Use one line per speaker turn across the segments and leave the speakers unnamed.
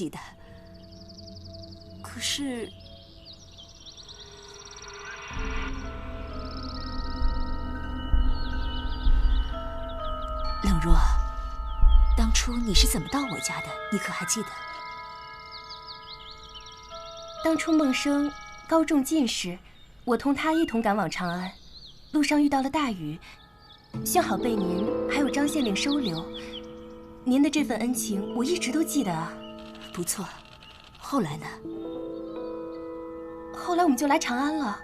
的。可是，冷若，当初你是怎么到我家的？你可还记得？
当初孟生高中进士，我同他一同赶往长安，路上遇到了大雨，幸好被您还有张县令收留。您的这份恩情，我一直都记得啊。
不错，后来呢？
后来我们就来长安了。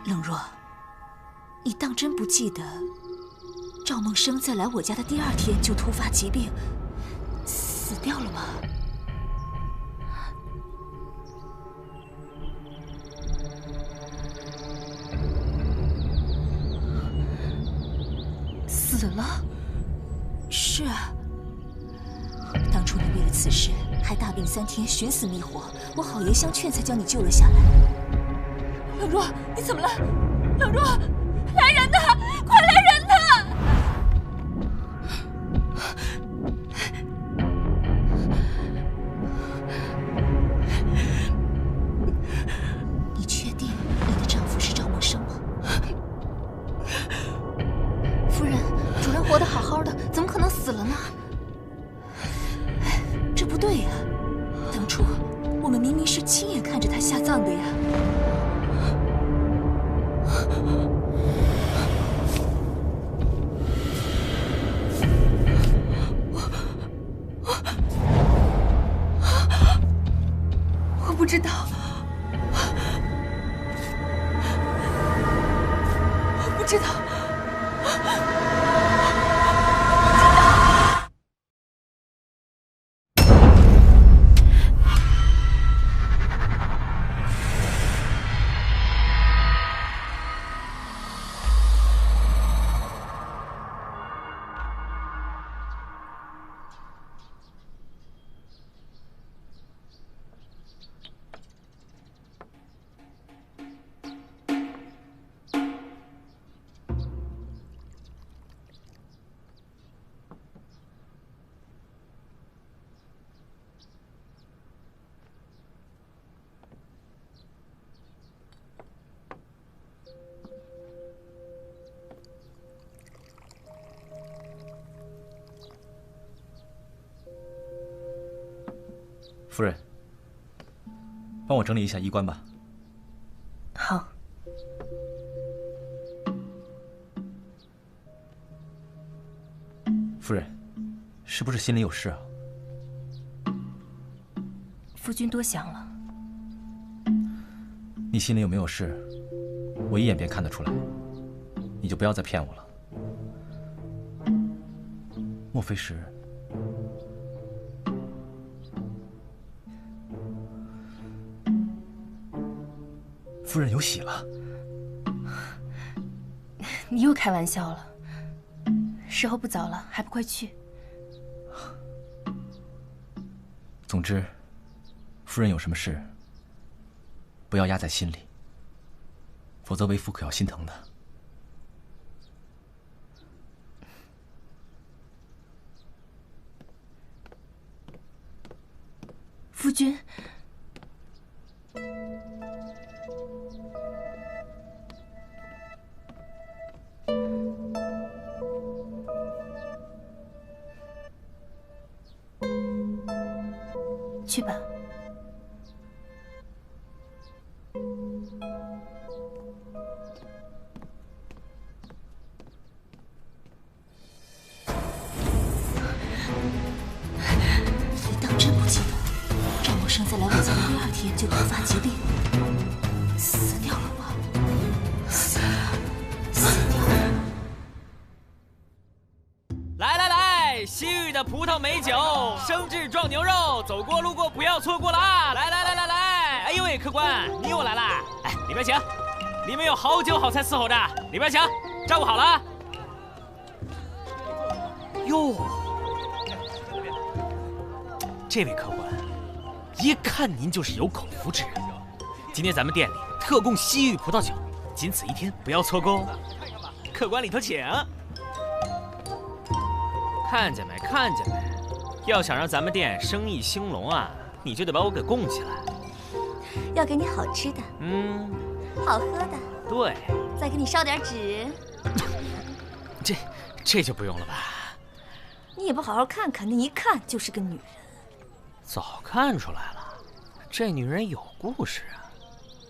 冷若，你当真不记得赵梦生在来我家的第2天就突发疾病，死掉了吗？
死了？
是啊。当初你为了此事还大病3天，寻死觅活，我好言相劝才将你救了下来。冷若，你怎么了？冷若，来人呐！快来人呐！你确定你的丈夫是赵梦生吗？
夫人，主人活得好好的，怎么可能死了呢？
这不对呀！当初我们明明是亲眼看着他下葬的呀。
我不知道，我不知道。
夫人，帮我整理一下衣冠吧。
好。
夫人，是不是心里有事啊？
夫君多想了。
你心里有没有事，我一眼便看得出来。你就不要再骗我了。莫非是……夫人有喜了？
你又开玩笑了。时候不早了，还不快去？
总之，夫人有什么事，不要压在心里，否则为夫可要心疼的。
夫君。去吧。
你当真不记得赵梦生在来我家的第2天就突发疾病，死掉了吗？死掉了。
来来来，西域的葡萄美酒，生制壮牛肉，走过路过不要错过了啊！来来来来来，哎呦喂，客官你又来啦！哎，里边请，里面有好酒好菜伺候着，里边请，照顾好了啊！哟，这位客官，一看您就是有口福之人。今天咱们店里特供西域葡萄酒，仅此1天，不要错过哦。客官里头请。看见没？看见没？要想让咱们店生意兴隆啊，你就得把我给供起来。
要给你好吃的，好喝的，
对，
再给你烧点纸。
这就不用了吧？
你也不好好看看，你一看就是个女人。
早看出来了，这女人有故事啊。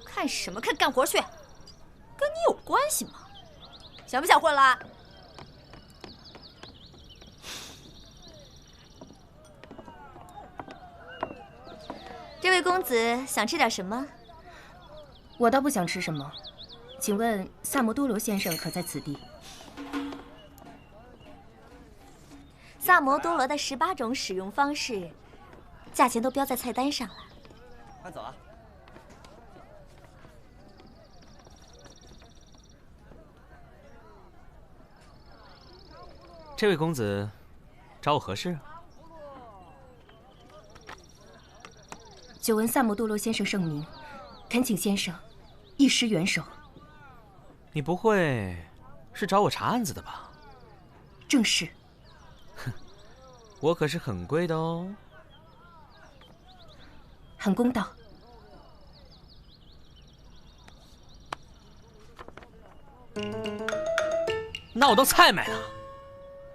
看什么看？干活去，跟你有关系吗？想不想混了？这位公子想吃点什么？
我倒不想吃什么，请问萨摩多罗先生可在此地？
萨摩多罗的18种使用方式，价钱都标在菜单上了。
快走啊！
这位公子，找我何事啊？
久闻萨摩多罗先生盛名，恳请先生一施援手。
你不会是找我查案子的吧？
正是。
我可是很贵的哦。
很公道。
那我都菜买了。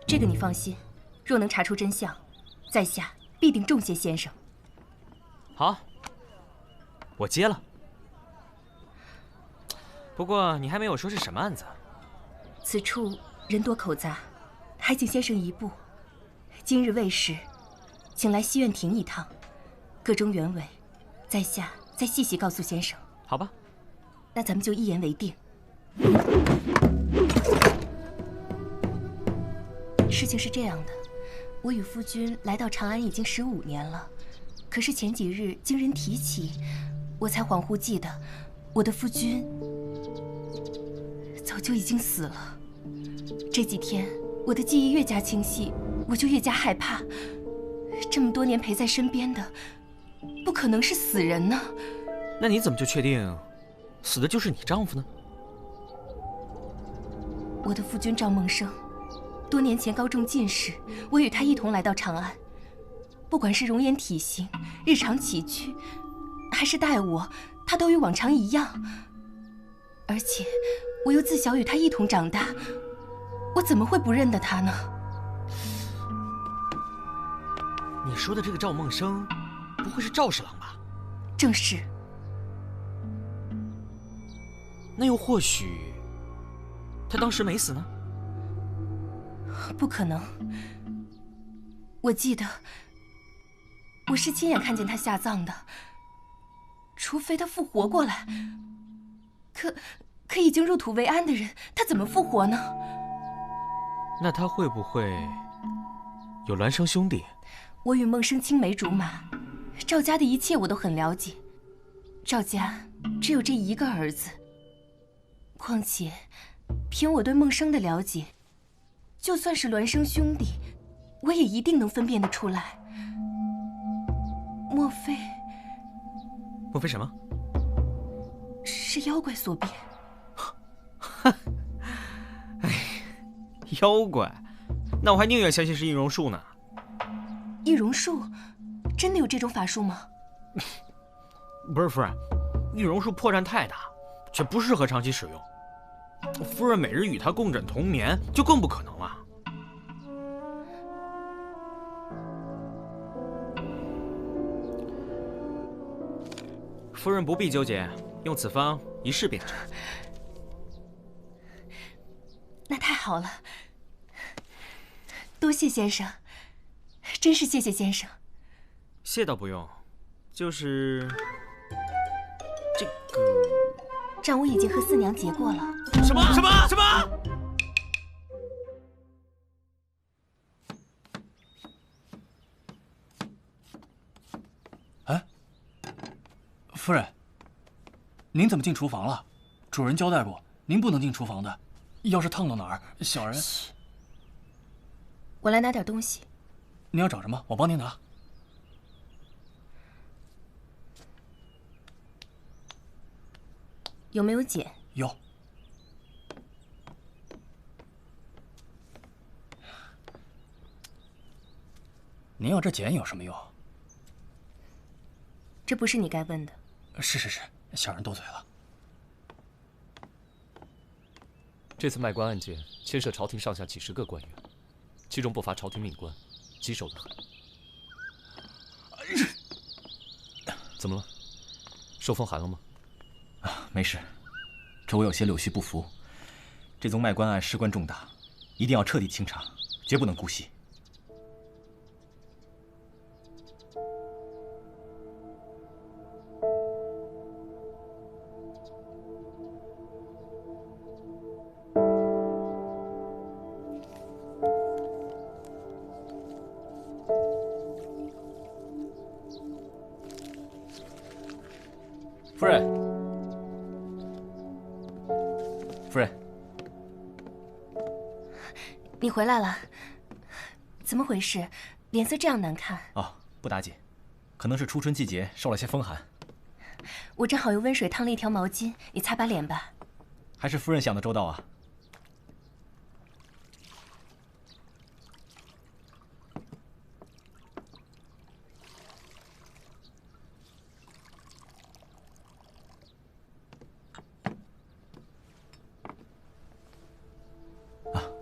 这个你放心，若能查出真相，在下必定重谢先生。
好，我接了。不过你还没有说是什么案子。
此处人多口杂，还请先生一步。今日未时，请来西苑亭一趟，个中原委，在下再细细告诉先生。
好吧，
那咱们就一言为定。事情是这样的，我与夫君来到长安已经15年了，可是前几日经人提起，我才恍惚记得，我的夫君早就已经死了。这几天我的记忆越加清晰，我就越加害怕。这么多年陪在身边的，不可能是死人呢。
那你怎么就确定，死的就是你丈夫呢？
我的夫君赵梦生，多年前高中进士，我与他一同来到长安。不管是容颜体型、日常起居，还是待我，他都与往常一样。而且我又自小与他一同长大，我怎么会不认得他呢？
你说的这个赵梦生，不会是赵侍郎吧？
正是。
那又或许，他当时没死呢？
不可能。我记得，我是亲眼看见他下葬的。除非他复活过来，可已经入土为安的人，他怎么复活呢？
那他会不会有孪生兄弟？
我与梦生青梅竹马，赵家的一切我都很了解。赵家只有这一个儿子，况且凭我对梦生的了解，就算是孪生兄弟，我也一定能分辨得出来。莫非
什么？
是妖怪所变？
哎，妖怪？那我还宁愿相信是易容术呢。
易容术？真的有这种法术吗？
不是夫人，易容术破绽太大，却不适合长期使用。夫人每日与他共枕同眠，就更不可能了。夫人不必纠结，用此方一试便知。
那太好了，多谢先生，真是谢谢先生。
谢倒不用，就是这个
账我已经和四娘结过了。
什么？
哎，夫人，您怎么进厨房了？主人交代过，您不能进厨房的，要是烫到哪儿，小人……
我来拿点东西。
您要找什么？我帮您拿。
有没有碱？
有。您要这茧有什么用？
这不是你该问的。
是，小人多嘴了。
这次卖官案件牵涉朝廷上下几十个官员，其中不乏朝廷命官，棘手得很。怎么了？受风寒了吗？
没事，这我有些柳絮不服。这宗卖官案事关重大，一定要彻底清查，绝不能姑息。
夫人，
夫人，
你回来了，怎么回事？脸色这样难看。
哦，不打紧，可能是初春季节受了些风寒。
我正好用温水烫了一条毛巾，你擦把脸吧。
还是夫人想得周到啊。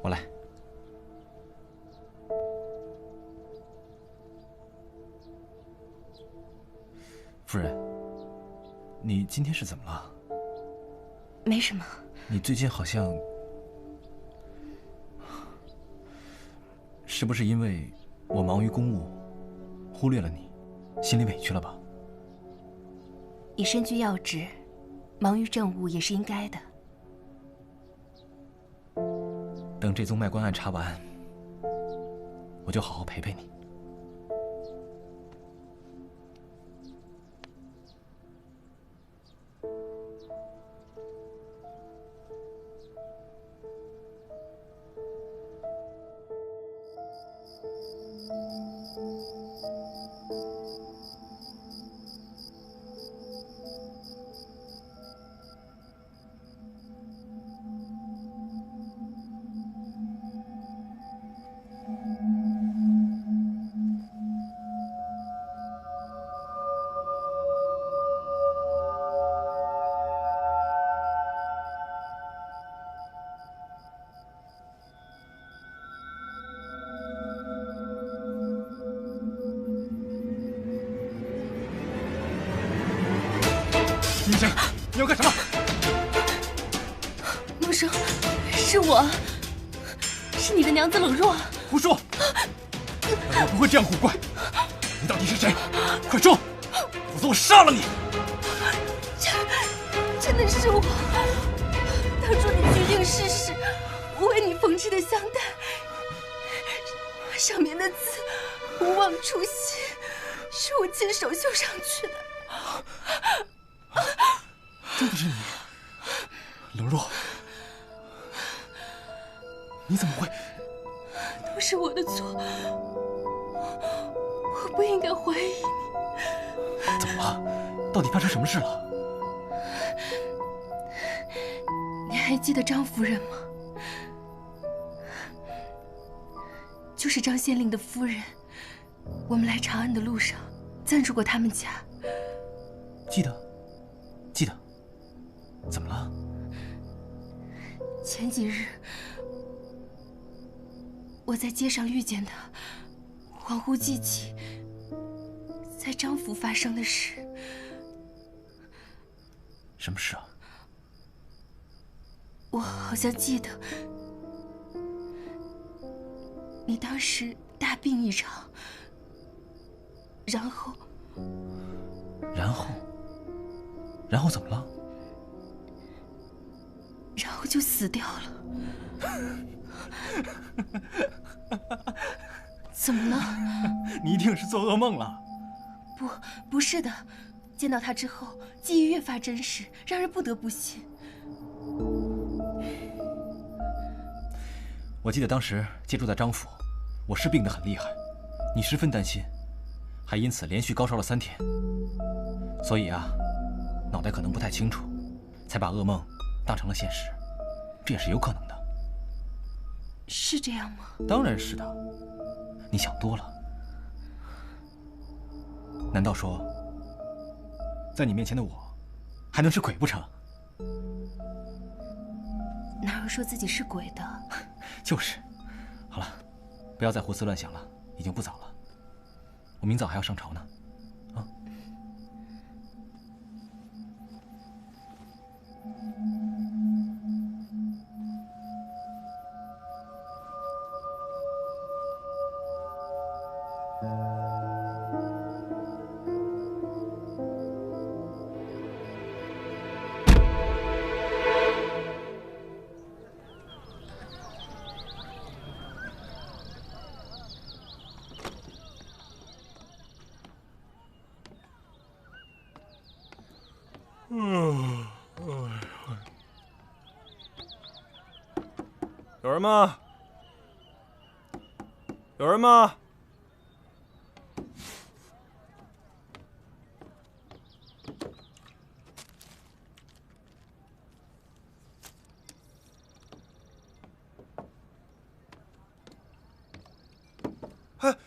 我来。夫人，你今天是怎么了？
没什么。
你最近好像……是不是因为我忙于公务，忽略了你，心里委屈了吧？
你身居要职，忙于政务也是应该的。
等这宗卖官案查完，我就好好陪陪你。宁生，你要干什么？
梦生，是我，是你的娘子冷若。
胡说！我不会这样古怪。你到底是谁？快说，否则我杀了你！
真的是我。当初你决定世事，我为你缝制的香袋，上面的字“勿忘初心”，是我亲手绣上去的。
真的是你，冷若，你怎么会？
都是我的错，我不应该怀疑你。
怎么了？到底发生什么事了？
你还记得张夫人吗？就是张县令的夫人。我们来长安的路上，暂住过他们家。
记得。怎么了？
前几日，我在街上遇见他，恍惚记起在张府发生的事。
什么事啊？
我好像记得，你当时大病一场，然后怎么了？然后就死掉了。怎么了？
你一定是做噩梦了。
不是的，见到他之后，记忆越发真实，让人不得不信。
我记得当时借住在张府，我是病得很厉害，你十分担心，还因此连续高烧了3天。所以啊，脑袋可能不太清楚，才把噩梦当成了现实，这也是有可能的。
是这样吗？
当然是的，你想多了。难道说，在你面前的我，还能是鬼不成？
哪有说自己是鬼的？
就是。好了，不要再胡思乱想了，已经不早了。我明早还要上朝呢。啊。
有人吗？有人吗？哎，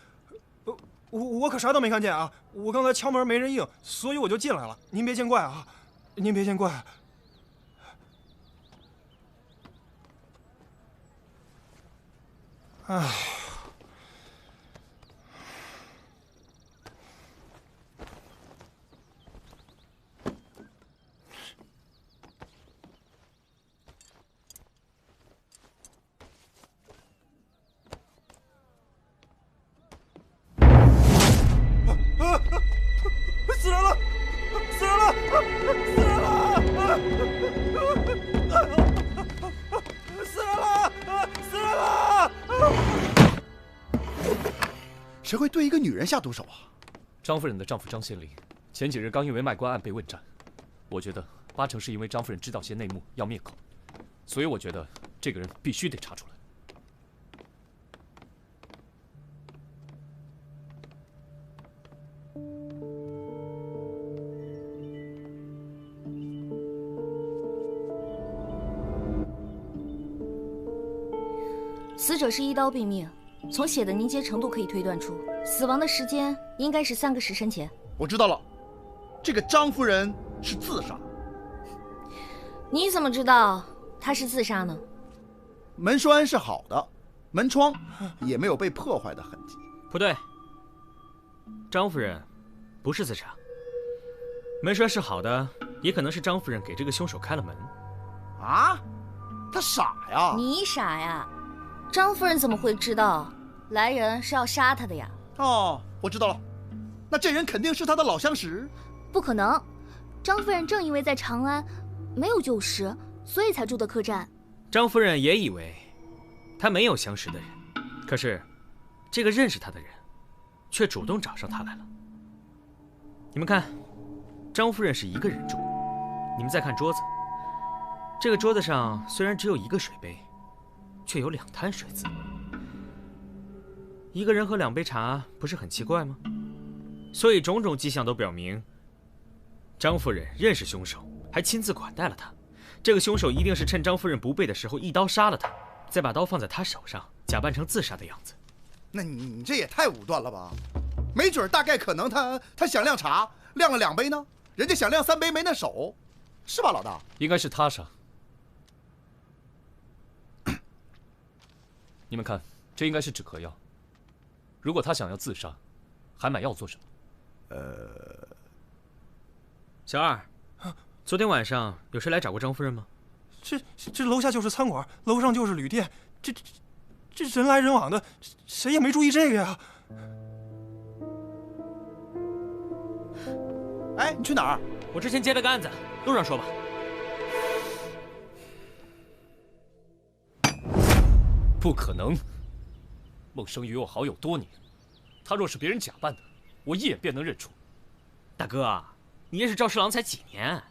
我可啥都没看见啊！我刚才敲门没人应，所以我就进来了。您别见怪啊，您别见怪。唉。死人了！死人了！死人了！死人了！死人了！
谁会对一个女人下毒手啊？
张夫人的丈夫张先林前几日刚因为卖官案被问斩，我觉得80%是因为张夫人知道些内幕要灭口，所以我觉得这个人必须得查出来。
死者是一刀毙命，从血的凝结程度可以推断出，死亡的时间应该是3个时辰前。
我知道了，这个张夫人是自杀。
你怎么知道她是自杀呢？
门栓是好的，门窗也没有被破坏的痕迹。
不对，张夫人不是自杀。门栓是好的，也可能是张夫人给这个凶手开了门。
啊？他傻呀？
你傻呀？张夫人怎么会知道来人是要杀她的呀？
哦，我知道了，那这人肯定是他的老相识。
不可能，张夫人正因为在长安没有旧识，所以才住的客栈。
张夫人也以为她没有相识的人，可是这个认识她的人却主动找上她来了。你们看，张夫人是一个人住，你们再看桌子，这个桌子上虽然只有1个水杯，却有2滩水渍。一个人喝2杯茶，不是很奇怪吗？所以种种迹象都表明，张夫人认识凶手，还亲自款待了他。这个凶手一定是趁张夫人不备的时候一刀杀了他，再把刀放在他手上，假扮成自杀的样子。
那你这也太武断了吧？没准大概可能他想晾茶，晾了2杯呢，人家想晾3杯没那手，是吧，老大？
应该是他杀。你们看，这应该是止咳药。如果他想要自杀，还买药做什么？
小二，昨天晚上有谁来找过张夫人吗？
这楼下就是餐馆，楼上就是旅店，这人来人往的，谁也没注意这个呀。
哎，你去哪儿？
我之前接了个案子，路上说吧。
不可能，孟生与我好友多年，他若是别人假扮的，我一眼便能认出。
大哥，你认识赵侍郎才几年？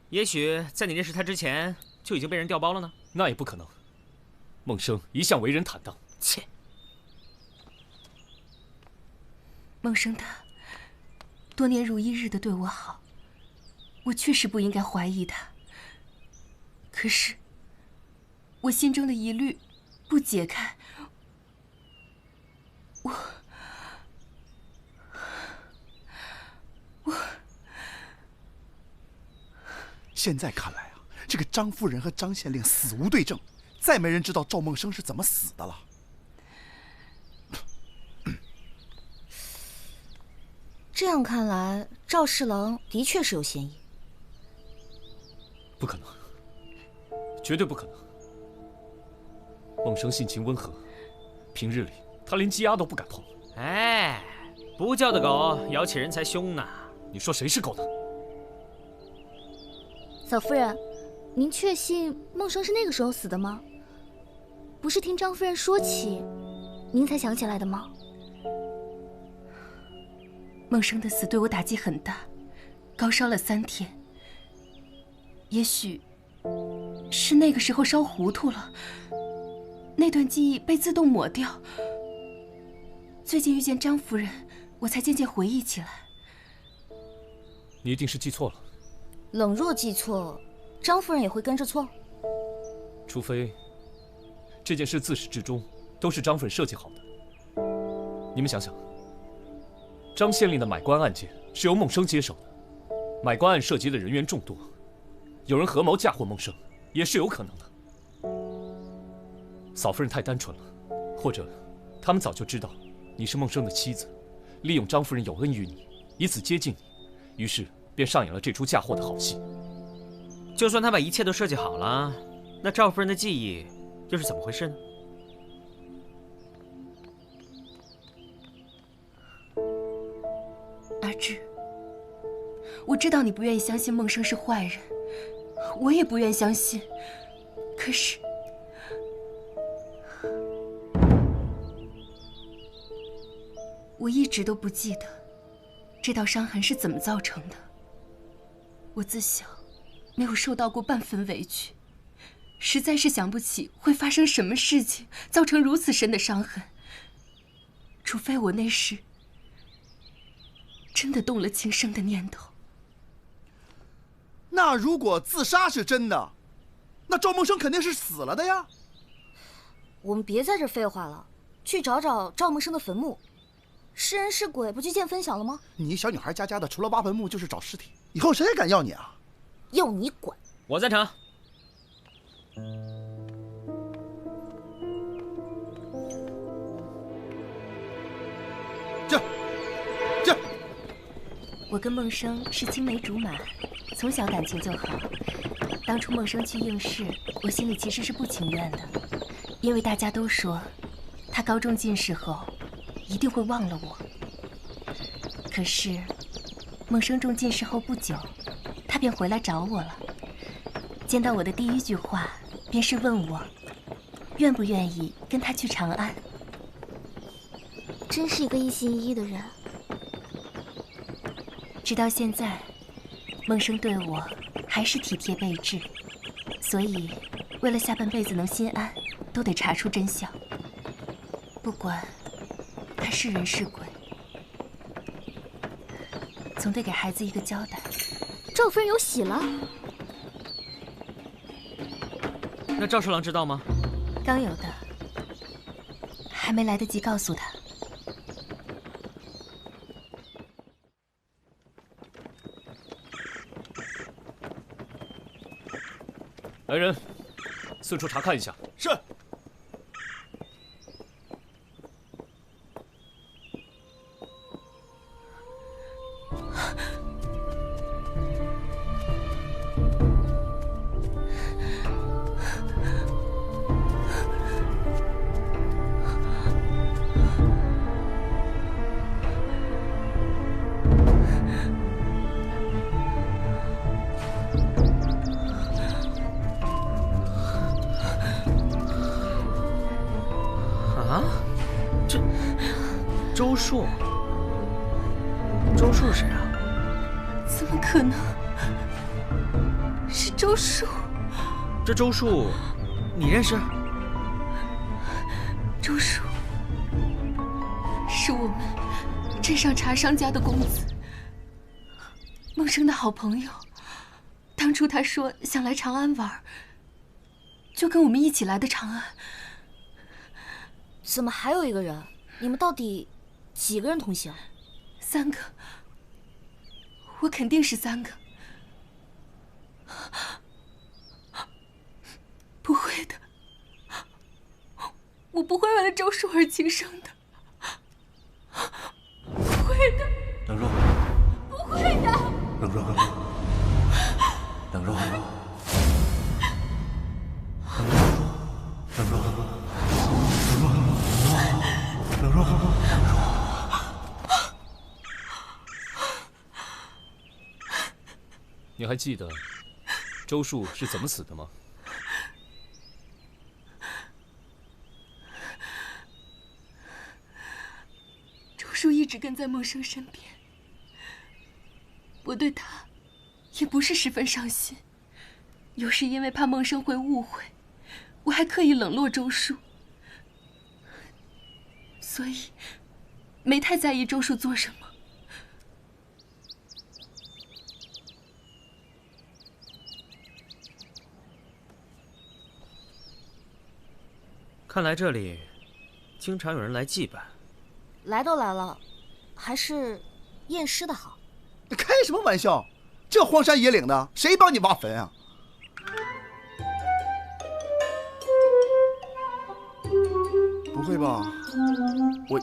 也许在你认识他之前就已经被人调包了呢？
那也不可能。孟生一向为人坦荡。
切！
孟生他多年如一日的对我好，我确实不应该怀疑他。可是我心中的疑虑不解开，
现在看来啊，这个张夫人和张县令死无对证，再没人知道赵梦生是怎么死的了。
这样看来，赵侍郎的确是有嫌疑。
不可能，绝对不可能。梦生性情温和，平日里他连鸡鸭都不敢碰。
哎，不叫的狗咬起人才凶呢。
你说谁是狗呢？
嫂夫人，您确信梦生是那个时候死的吗？不是听张夫人说起，您才想起来的吗？
梦生的死对我打击很大，高烧了3天。也许是那个时候烧糊涂了，那段记忆被自动抹掉。最近遇见张夫人，我才渐渐回忆起来。
你一定是记错了。
冷若记错，张夫人也会跟着错？
除非这件事自始至终都是张夫人设计好的。你们想想，张县令的买官案件是由梦生接手的，买官案涉及的人员众多，有人合谋嫁祸梦生也是有可能的。嫂夫人太单纯了，或者他们早就知道你是梦生的妻子，利用张夫人有恩于你，以此接近你，于是便上演了这出嫁祸的好戏。
就算他把一切都设计好了，那赵夫人的记忆又是怎么回事呢？
阿志，我知道你不愿意相信梦生是坏人，我也不愿相信。可是，我一直都不记得这道伤痕是怎么造成的。我自小没有受到过半分委屈，实在是想不起会发生什么事情造成如此深的伤痕，除非我那时真的动了轻生的念头。
那如果自杀是真的，那赵梦生肯定是死了的呀。
我们别在这废话了，去找找赵梦生的坟墓。是人是鬼，不去见分晓了吗？
你小女孩家的，除了挖坟墓就是找尸体，以后谁还敢要你啊？
要你管！
我赞成。
这，
我跟梦生是青梅竹马，从小感情就好。当初梦生去应试，我心里其实是不情愿的，因为大家都说他高中进士后一定会忘了我。可是梦生中进士后不久，他便回来找我了。见到我的第一句话便是问我愿不愿意跟他去长安。
真是一个一心一意的人。
直到现在，梦生对我还是体贴备至，所以为了下半辈子能心安，都得查出真相。不管他是人是鬼，总得给孩子一个交代。
赵夫人有喜了？
那赵侍郎知道吗？
刚有的，还没来得及告诉他。
来人，四处查看一下。
是。
周树？周树是谁啊？
怎么可能？是周树。
这周树，你认识？
周树是我们镇上茶商家的公子，梦生的好朋友。当初他说想来长安玩，就跟我们一起来的长安。
怎么还有一个人？你们到底几个人同行
？3个，我肯定是3个。我不会为了周叔而轻生的，不会的。
冷若，
不会的。
冷若，冷若，冷若，冷若，
你还记得周树是怎么死的吗？
周叔一直跟在梦生身边，我对他也不是十分上心，有时因为怕梦生会误会，我还刻意冷落周叔，所以没太在意周叔做什么。
看来这里经常有人来祭拜。
来都来了，还是验尸的好。
开什么玩笑？这荒山野岭的，谁帮你挖坟啊？不会吧？我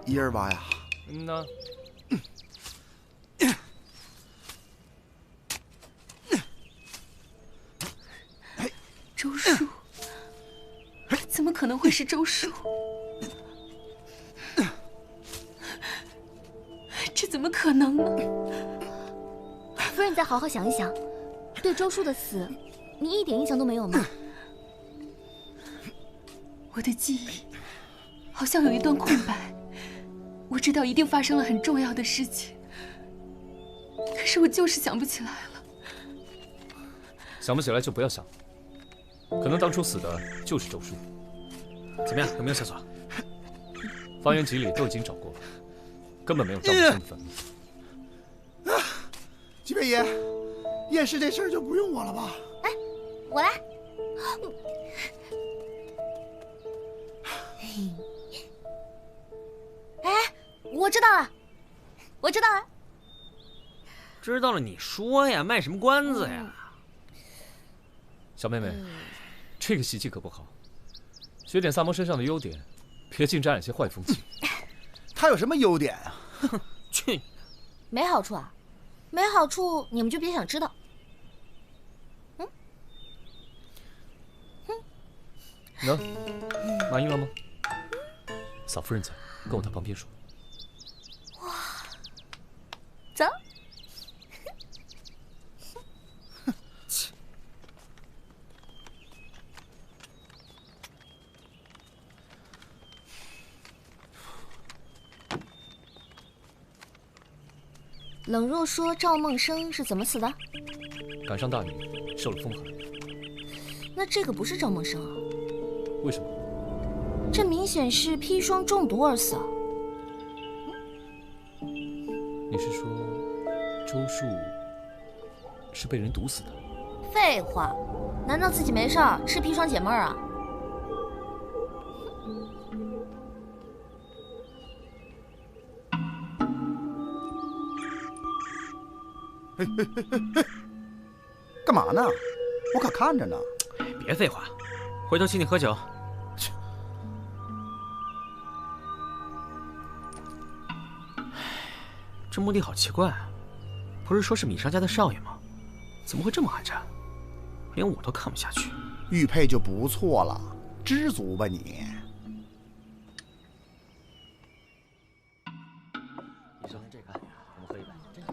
一人挖呀？
那
周叔，怎么可能会是周叔？这怎么可能呢？
夫人，再好好想一想，对周叔的死，你一点印象都没有吗？
我的记忆好像有一段空白，我知道一定发生了很重要的事情，可是我就是想不起来了。
想不起来就不要想，可能当初死的就是周叔。
怎么样，有没有线索？
发源集里都已经找过了，根本没有赵梦生的坟墓。
吉贝爷，验尸这事儿就不用我了吧？
哎，我来。哎，我知道了，我知道了。
知道了你说呀，卖什么关子呀？
小妹妹，这个习气可不好，学点萨摩身上的优点，别净沾染些坏风气。
他有什么优点啊？
哼，去！
没好处啊，没好处你们就别想知道。
喏，满意了吗？嫂夫人在，跟我到旁边说。
哇，走。冷若说赵梦生是怎么死的？
赶上大雨，受了风寒。
那这个不是赵梦生啊？
为什么？
这明显是砒霜中毒而死啊！
你是说周树是被人毒死的？
废话，难道自己没事儿吃砒霜解闷儿啊？
嘿嘿嘿嘿嘿，干嘛呢？我可看着呢。
别废话，回头请你喝酒。这墓地好奇怪啊，不是说是米商家的少爷吗？怎么会这么寒碜？连我都看不下去。
玉佩就不错了，知足吧你。
你说这个，我们喝一杯，真是。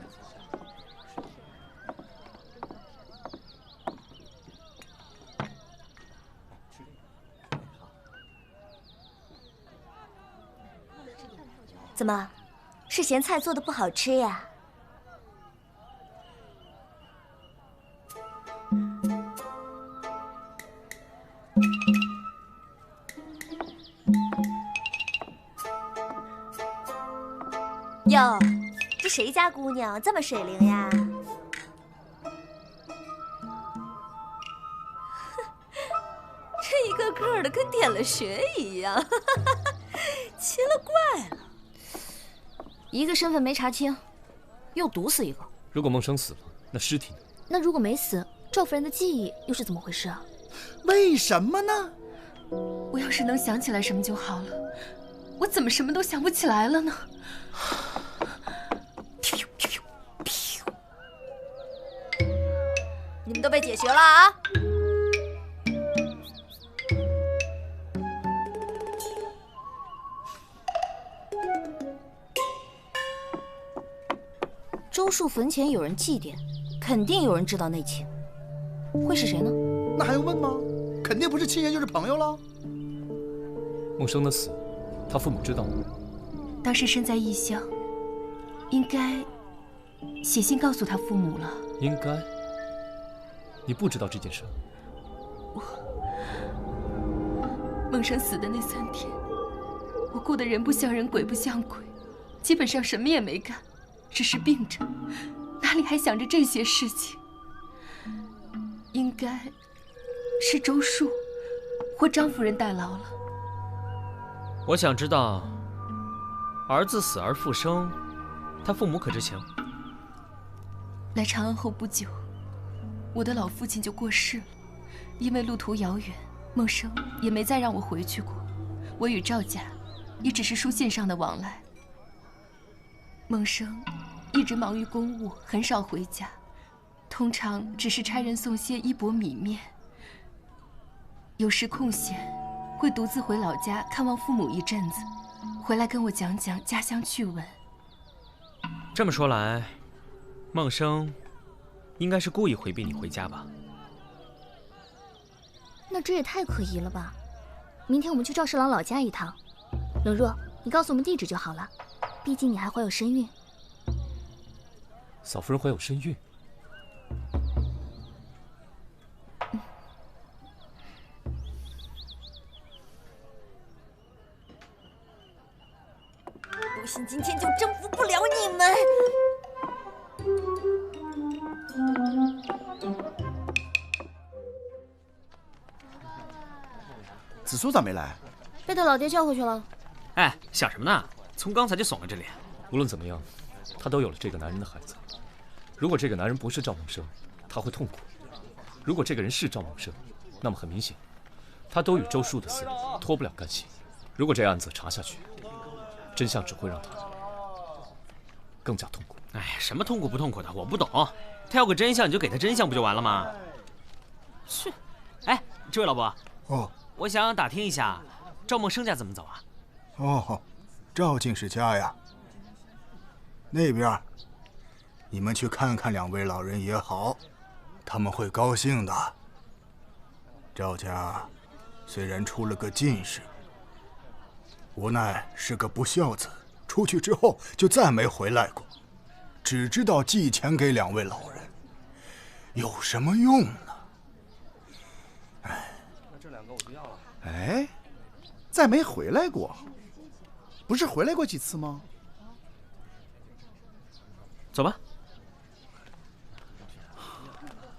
怎么，是咸菜做的不好吃呀？哟，这谁家姑娘这么水灵呀？这一个个的跟点了穴一样，奇了怪了。
一个身份没查清，又毒死一个。
如果梦生死了，那尸体呢？
那如果没死，赵夫人的记忆又是怎么回事啊？
为什么呢？
我要是能想起来什么就好了，我怎么什么都想不起来了呢？
你们都被解决了啊！
周树坟前有人祭奠，肯定有人知道内情，会是谁呢？
那还用问吗？肯定不是亲人就是朋友了。
孟生的死，他父母知道吗？
当时身在异乡，应该写信告诉他父母了。
应该。你不知道这件事？
孟生死的那3天，我过得人不像人，鬼不像鬼，基本上什么也没干，只是病着，哪里还想着这些事情？应该是周树或张夫人代劳了。
我想知道，儿子死而复生，他父母可知情？
来长安后不久，我的老父亲就过世了，因为路途遥远，孟生也没再让我回去过。我与赵家也只是书信上的往来。孟生一直忙于公务，很少回家，通常只是差人送些衣帛米面。有时空闲，会独自回老家看望父母一阵子，回来跟我讲讲家乡趣闻。
这么说来，孟生应该是故意回避你回家吧？
那这也太可疑了吧！明天我们去赵侍郎老家一趟。冷若，你告诉我们地址就好了，毕竟你还怀有身孕。
嫂夫人怀有身孕？
不信今天就征服不了你们！
紫苏咋没来？
被他老爹叫回去了。
哎，想什么呢？从刚才就怂了这脸。
无论怎么样，他都有了这个男人的孩子。如果这个男人不是赵梦生，他会痛苦；如果这个人是赵梦生，那么很明显，他都与周树的死脱不了干系。如果这案子查下去，真相只会让他更加痛苦。
哎，什么痛苦不痛苦的，我不懂。他要个真相，你就给他真相不就完了吗？是。哎，这位老伯。
哦。
我想打听一下，赵梦生家怎么走啊？
哦，赵进士家呀。那边，你们去看看2位老人也好，他们会高兴的。赵家虽然出了个进士，无奈是个不孝子，出去之后就再没回来过，只知道寄钱给2位老人，有什么用呢？哎，
那这2个我就要了。哎，再没回来过，不是回来过几次吗？
走吧。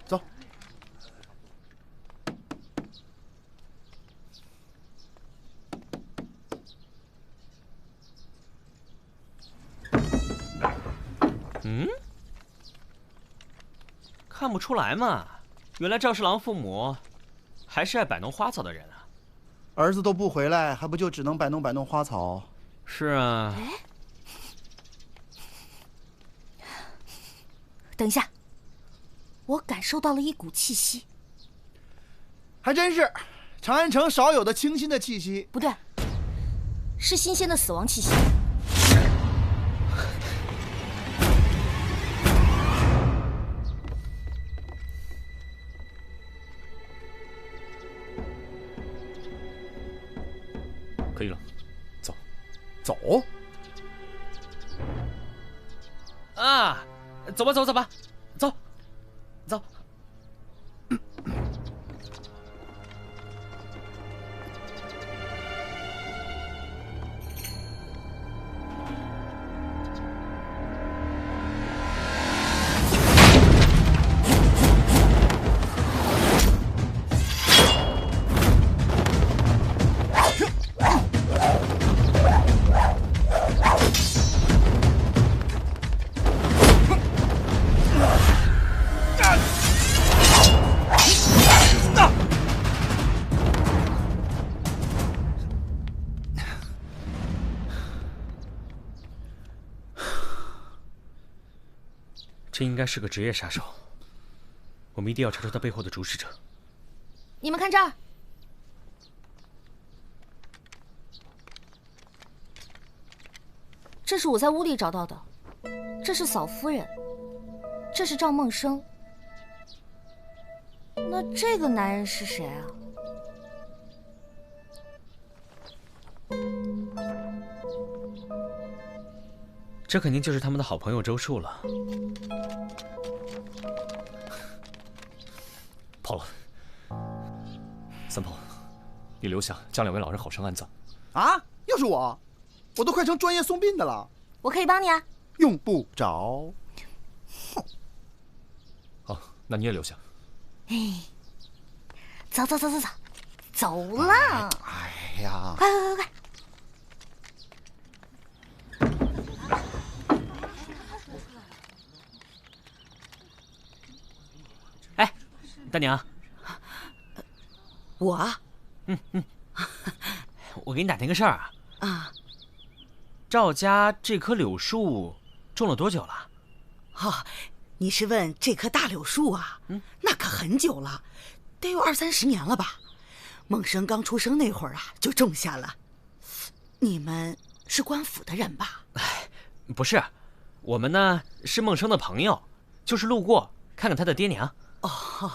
走。
嗯？看不出来嘛，原来赵侍郎父母还是爱摆弄花草的人啊。
儿子都不回来，还不就只能摆弄摆弄花草？
是啊。
等一下，我感受到了一股气息。
还真是，长安城少有的清新的气息。
不对，是新鲜的死亡气息。
可以了，走，
走。
啊，走吧，走吧，走，走。
这应该是个职业杀手，我们一定要查出他背后的主使者。
你们看这儿，这是我在屋里找到的，这是嫂夫人，这是赵梦生。那这个男人是谁啊？
这肯定就是他们的好朋友周树了。
跑了。三炮，你留下将2位老人好生安葬。
啊，又是我，我都快成专业送殡的了。
我可以帮你啊。
用不着。
好，那你也留下。
哎，走走走走走，走了。
哎呀，
快快快快！
哎，大娘，
我啊，
我给你打听个事儿啊。
啊，
赵家这棵柳树种了多久了？
哦，你是问这棵大柳树啊？那可很久了，得有20-30年了吧。孟生刚出生那会儿啊，就种下了。你们是官府的人吧？
不是，我们呢是孟生的朋友，就是路过看看他的爹娘。
哦，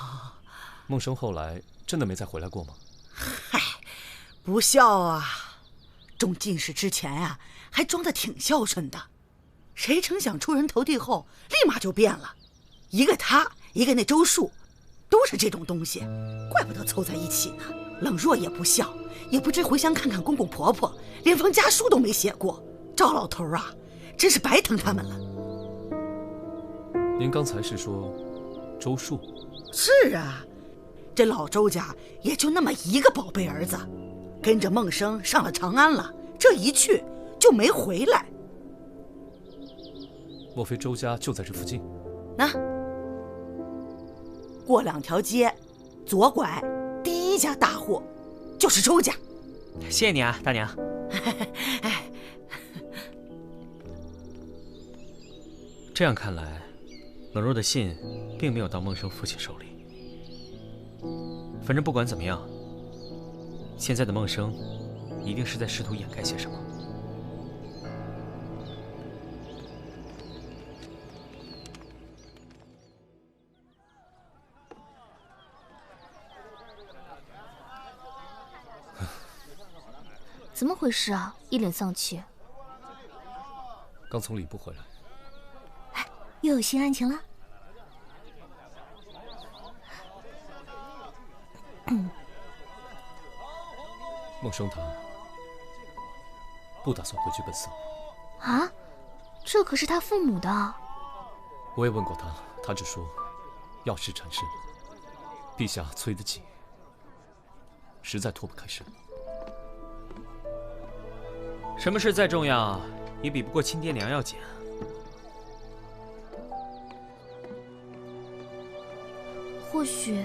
孟生后来真的没再回来过吗？
嗨，不孝啊！中进士之前啊，还装得挺孝顺的，谁成想出人头地后，立马就变了。一个他，一个那周树，都是这种东西，怪不得凑在一起呢。冷若也不孝，也不知回乡看看公公婆婆，连封家书都没写过。赵老头啊，真是白疼他们了。
您刚才是说周树？
是啊，这老周家也就那么一个宝贝儿子，跟着孟生上了长安了，这一去就没回来。
莫非周家就在这附近？
那过2条街，左拐，第一家大户就是周家。
谢谢你啊，大娘。这样看来，冷若的信并没有到孟生父亲手里。反正不管怎么样，现在的孟生一定是在试图掩盖些什么。
怎么回事啊？一脸丧气。
刚从礼部回来。
又有新案情了？
孟生他不打算回去奔丧
啊？这可是他父母的。
我也问过他，他只说要事缠身，陛下催得紧，实在脱不开身。
什么事再重要，也比不过亲爹娘要紧。
或许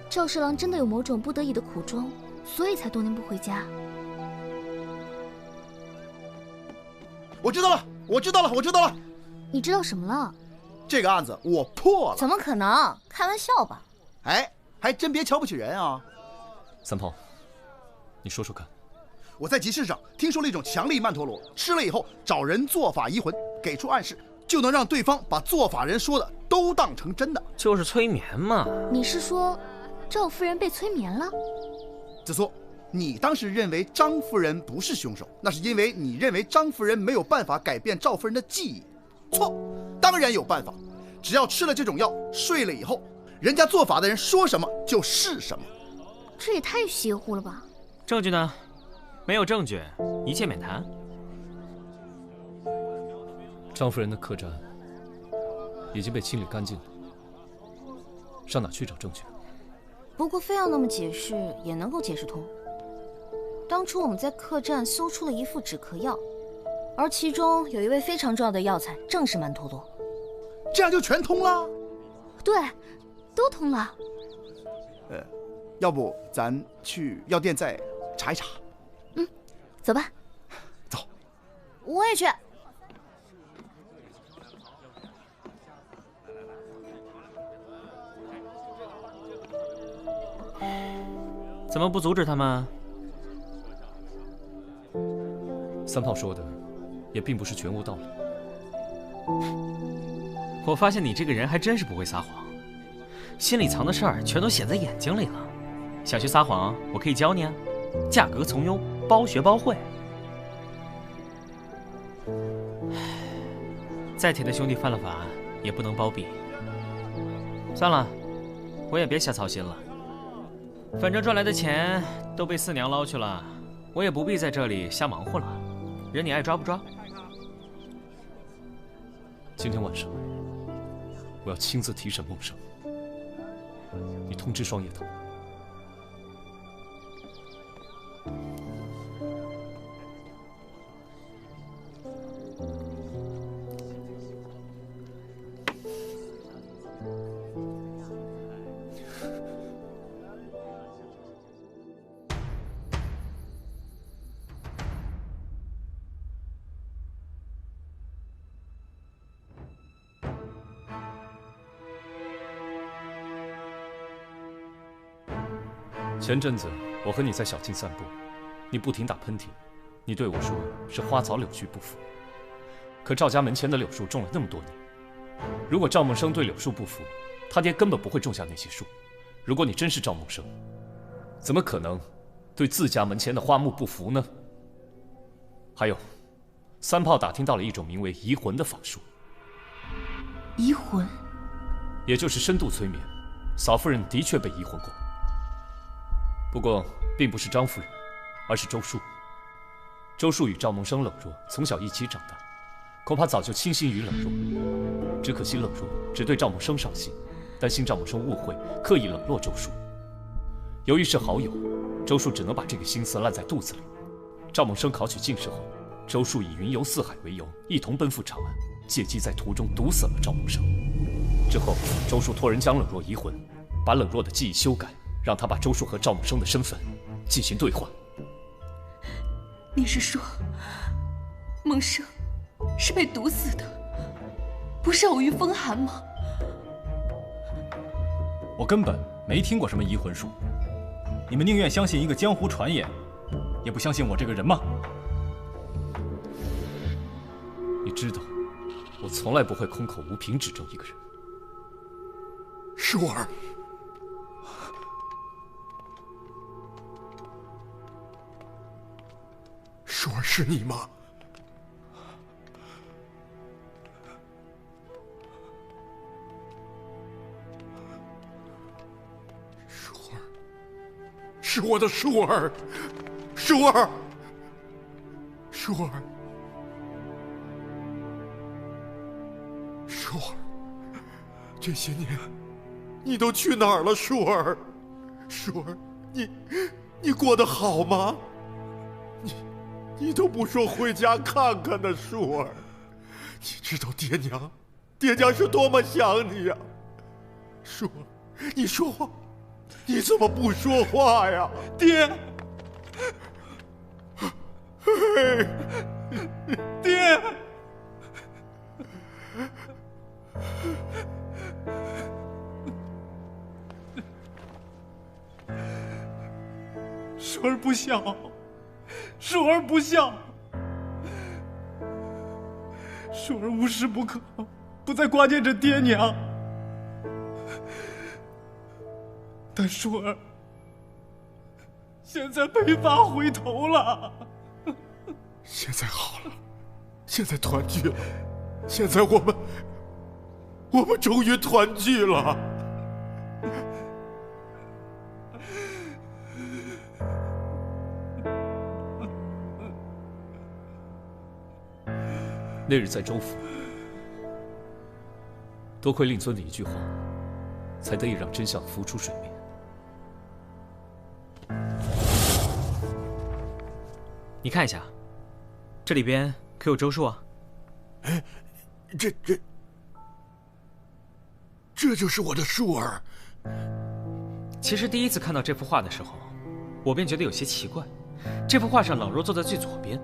赵侍郎真的有某种不得已的苦衷，所以才多年不回家。
我知道了，我知道了，我知道了。
你知道什么了？
这个案子我破了。
怎么可能？开玩笑吧。
哎，还真别瞧不起人啊。
三炮，你说说看。
我在集市上听说了一种强力曼陀罗，吃了以后找人做法移魂，给出暗示，就能让对方把做法人说的都当成真的。
就是催眠嘛。
你是说赵夫人被催眠了？
子苏，你当时认为张夫人不是凶手，那是因为你认为张夫人没有办法改变赵夫人的记忆。错，当然有办法，只要吃了这种药，睡了以后，人家做法的人说什么就是什么。
这也太邪乎了吧！
证据呢？没有证据，一切免谈。
张夫人的客栈已经被清理干净了，上哪去找证据？
不过非要那么解释也能够解释通。当初我们在客栈搜出了一副止咳药，而其中有一味非常重要的药材正是曼陀罗。
这样就全通了？
对，都通了。
要不咱去药店再查一查。
走吧。
走。
我也去。
怎么不阻止他们？
三炮说的也并不是全无道理。
我发现你这个人还真是不会撒谎，心里藏的事儿全都显在眼睛里了。想学撒谎，我可以教你啊，价格从优，包学包会。再铁的兄弟犯了法，也不能包庇。算了，我也别瞎操心了。反正赚来的钱都被四娘捞去了，我也不必在这里瞎忙活了。人你爱抓不抓？
今天晚上，我要亲自提审孟生。你通知双叶头。前阵子我和你在小径散步，你不停打喷嚏，你对我说是花草柳絮不符。可赵家门前的柳树种了那么多年，如果赵梦生对柳树不服，他爹根本不会种下那些树。如果你真是赵梦生，怎么可能对自家门前的花木不服呢？还有，三炮打听到了一种名为移魂的法术。
移魂，
也就是深度催眠。嫂夫人的确被移魂过。不过，并不是张夫人，而是周树。周树与赵梦生冷若从小一起长大，恐怕早就倾心于冷若。只可惜冷若只对赵梦生上心，担心赵梦生误会，刻意冷落周树。由于是好友，周树只能把这个心思烂在肚子里。赵梦生考取进士后，周树以云游四海为由，一同奔赴长安，借机在途中毒死了赵梦生。之后，周树托人将冷若移魂，把冷若的记忆修改。让他把周树和赵梦生的身份进行兑换。
你是说，梦生是被毒死的，不是偶遇风寒吗？
我根本没听过什么移魂术，你们宁愿相信一个江湖传言，也不相信我这个人吗？
你知道，我从来不会空口无凭指证一个人。
舒儿。舒儿，是你吗？舒儿，是我的舒儿，舒儿，舒儿，舒儿，这些年你都去哪儿了，舒儿？舒儿，你过得好吗？你都不说回家看看呢，舒儿。你知道爹娘是多么想你呀，舒儿，你说话，你怎么不说话呀，爹？爹，
舒儿不孝。舒儿不孝，舒儿无时不刻不在挂念着爹娘，但舒儿现在没法回头了。
现在好了，现在团聚了，现在我们终于团聚了。
那日在州府，多亏令尊的一句话，才得以让真相浮出水面。
你看一下，这里边可有周树啊？
哎，这就是我的舒儿。
其实第一次看到这幅画的时候，我便觉得有些奇怪。这幅画上冷若坐在最左边，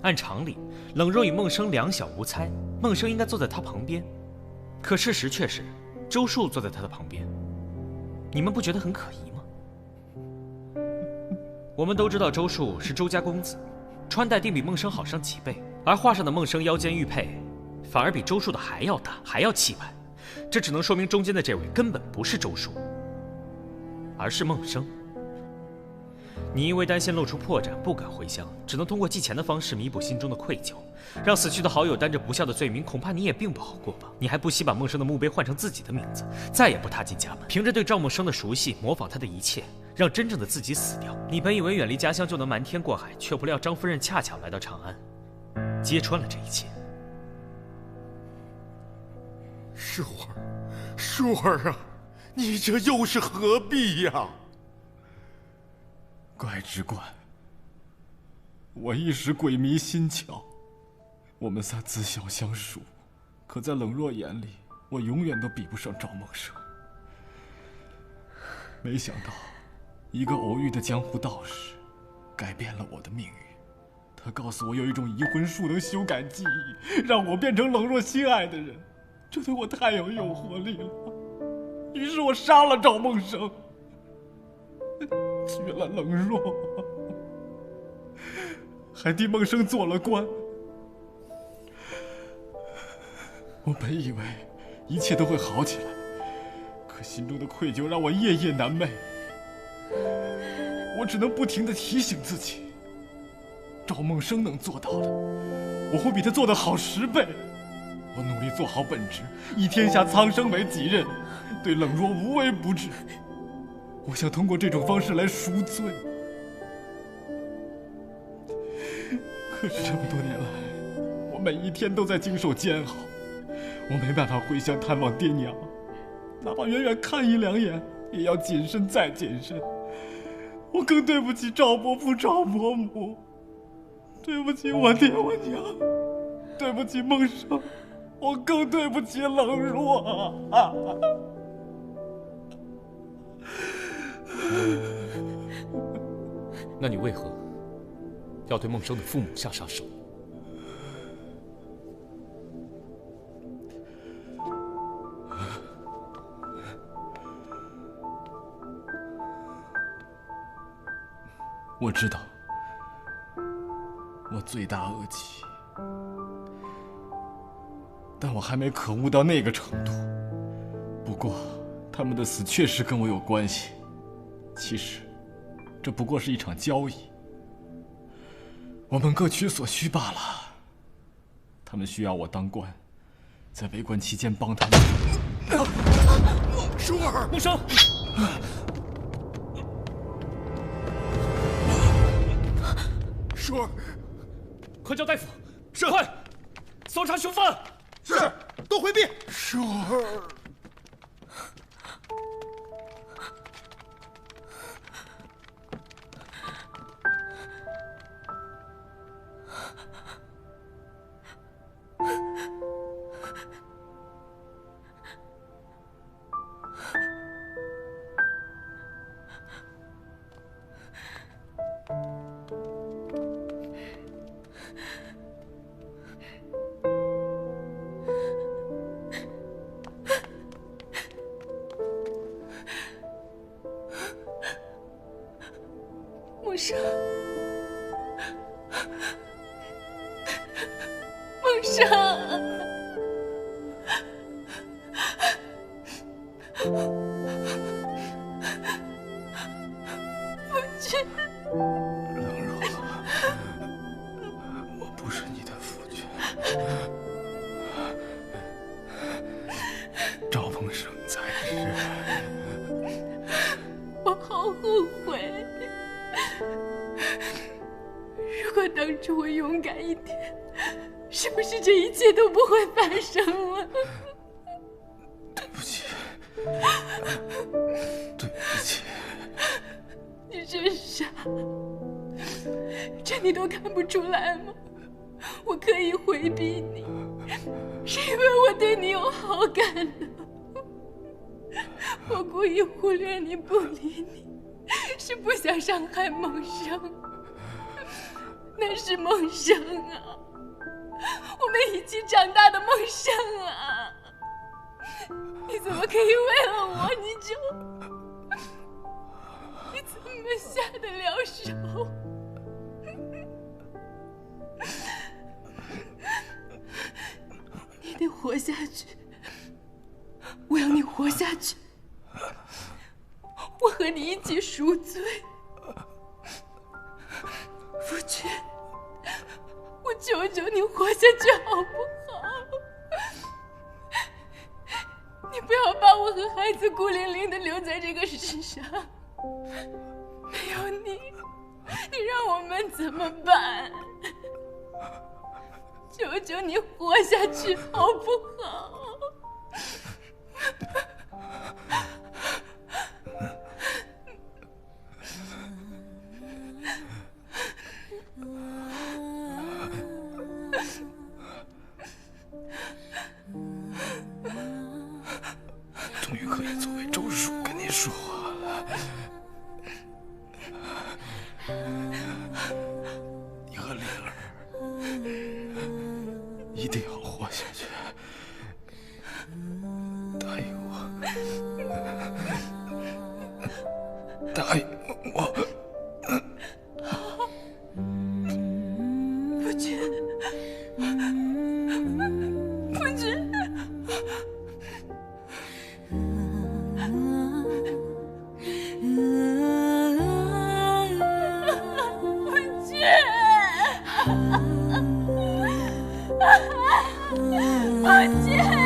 按常理，冷若与孟生两小无猜，孟生应该坐在他旁边，可事实却是周树坐在他的旁边。你们不觉得很可疑吗？我们都知道周树是周家公子，穿戴定比孟生好上几倍，而画上的孟生腰间玉佩，反而比周树的还要大，还要气派。这只能说明中间的这位根本不是周树，而是孟生。你因为担心露出破绽，不敢回乡，只能通过寄钱的方式弥补心中的愧疚，让死去的好友担着不孝的罪名，恐怕你也并不好过吧？你还不惜把孟生的墓碑换成自己的名字，再也不踏进家门，凭着对赵孟生的熟悉，模仿他的一切，让真正的自己死掉。你本以为远离家乡就能瞒天过海，却不料张夫人恰巧来到长安，揭穿了这一切。
舒儿，舒儿啊，你这又是何必呀？
怪只怪我一时鬼迷心窍。我们仨自小相熟，可在冷若眼里，我永远都比不上赵孟生。没想到，一个偶遇的江湖道士，改变了我的命运。他告诉我有一种移魂术能修改记忆，让我变成冷若心爱的人，这对我太有诱惑力了。于是我杀了赵孟生，娶了冷若，还替孟生做了官。我本以为一切都会好起来，可心中的愧疚让我夜夜难寐。我只能不停地提醒自己，赵孟生能做到的，我会比他做得好10倍。我努力做好本职，以天下苍生为己任，对冷若无微不至。我想通过这种方式来赎罪。可是这么多年来，我每一天都在经受煎熬，我没办法回乡探望爹娘，哪怕远远看1、2眼，也要谨慎再谨慎。我更对不起赵伯父、赵伯母，对不起我爹我娘，对不起孟生，我更对不起冷若啊！
那你为何要对孟生的父母下杀手？
我知道，我罪大恶极，但我还没可恶到那个程度。不过，他们的死确实跟我有关系。其实，这不过是一场交易，我们各取所需罢了。他们需要我当官，在为官期间帮他们。
舒儿，
孟生，
舒儿，
快叫大夫！是，快搜查凶犯！
是，都回避。舒儿。
孟生，孟生，父亲，
冷若，我不是你的父亲。赵孟生在世，
我好后悔。如果当初我勇敢一点，是不是这一切都不会发生了？
对不起，对不起。
你真傻，这你都看不出来吗？我刻意回避你，是因为我对你有好感的。我故意忽略你不理你，是不想伤害孟生。那是孟生啊，我们一起长大的孟生啊！你怎么可以为了我，你怎么下得了手？你得活下去，我要你活下去，我和你一起赎罪。夫君，我求求你活下去好不好？你不要把我和孩子孤零零地留在这个世上，没有你，你让我们怎么办？求求你活下去好不好？
终于可以作为周叔跟你说话了。你和灵儿一定要活下去，答应我，答应我。
夫君，夫君。夫君。